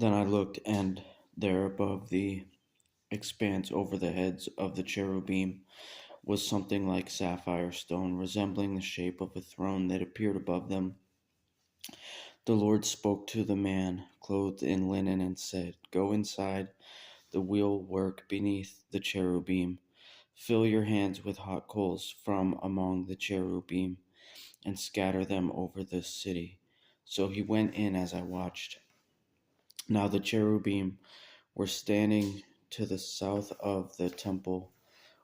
Then I looked, and there above the expanse over the heads of the cherubim was something like sapphire stone, resembling the shape of a throne that appeared above them. The Lord spoke to the man clothed in linen and said, "Go inside the wheel work beneath the cherubim. Fill your hands with hot coals from among the cherubim and scatter them over the city." So he went in as I watched. Now the cherubim were standing to the south of the temple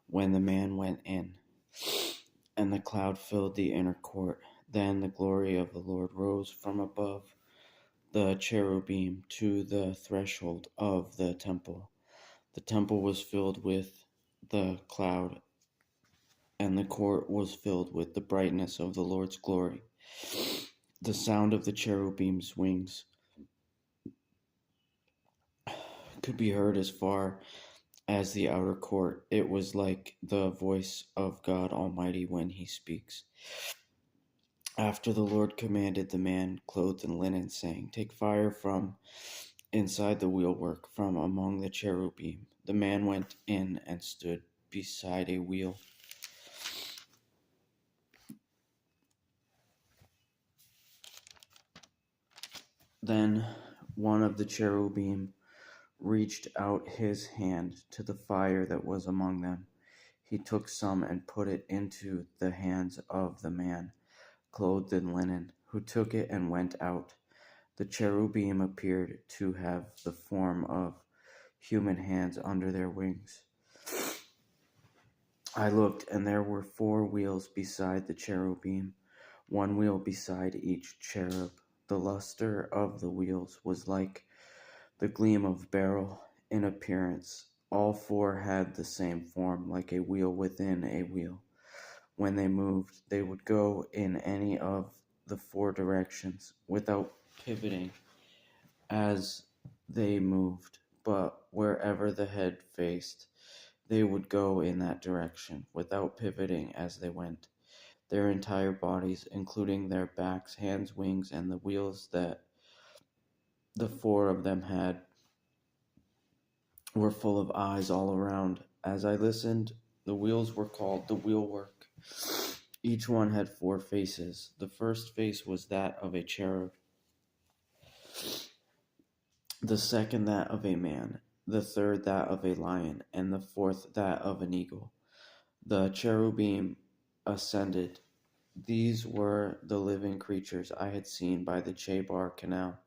when the man went in, and the cloud filled the inner court. Then the glory of the Lord rose from above the cherubim to the threshold of the temple. The temple was filled with the cloud, and the court was filled with the brightness of the Lord's glory. The sound of the cherubim's wings could be heard as far as the outer court. It was like the voice of God Almighty when he speaks. After the Lord commanded the man clothed in linen, saying, "Take fire from inside the wheelwork, from among the cherubim." The man went in and stood beside a wheel. Then one of the cherubim reached out his hand to the fire that was among them. He took some and put it into the hands of the man clothed in linen, who took it and went out. The cherubim appeared to have the form of human hands under their wings. I looked, and there were 4 wheels beside the cherubim, 1 wheel beside each cherub. The luster of the wheels was like the gleam of beryl in appearance. All 4 had the same form, like a wheel within a wheel. When they moved, they would go in any of the 4 directions without pivoting as they moved, but wherever the head faced, they would go in that direction without pivoting as they went. Their entire bodies, including their backs, hands, wings, and the wheels that the 4 of them had, were full of eyes all around. As I listened, the wheels were called the wheelwork. Each one had 4 faces. The first face was that of a cherub, the second that of a man, the third that of a lion, and the fourth that of an eagle. The cherubim ascended. These were the living creatures I had seen by the Chebar Canal.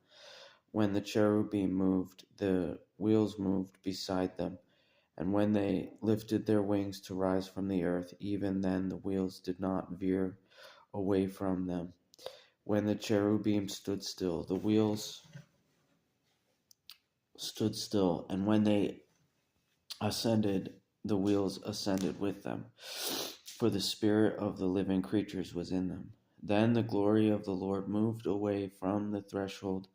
When the cherubim moved, the wheels moved beside them, and when they lifted their wings to rise from the earth, even then the wheels did not veer away from them. When the cherubim stood still, the wheels stood still, and when they ascended, the wheels ascended with them, for the spirit of the living creatures was in them. Then the glory of the Lord moved away from the threshold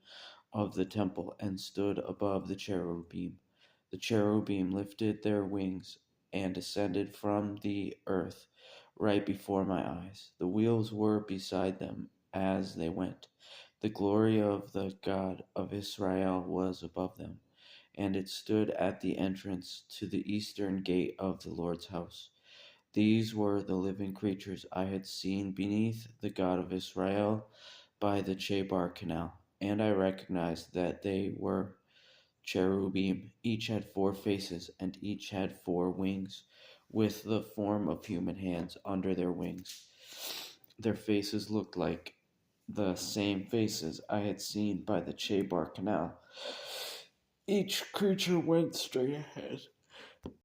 of the temple and stood above the cherubim. The cherubim lifted their wings and ascended from the earth right before my eyes. The wheels were beside them as they went. The glory of the God of Israel was above them, and it stood at the entrance to the eastern gate of the Lord's house. These were the living creatures I had seen beneath the God of Israel by the Chebar Canal, and I recognized that they were cherubim. Each had 4 faces, and each had 4 wings, with the form of human hands under their wings. Their faces looked like the same faces I had seen by the Chebar Canal. Each creature went straight ahead,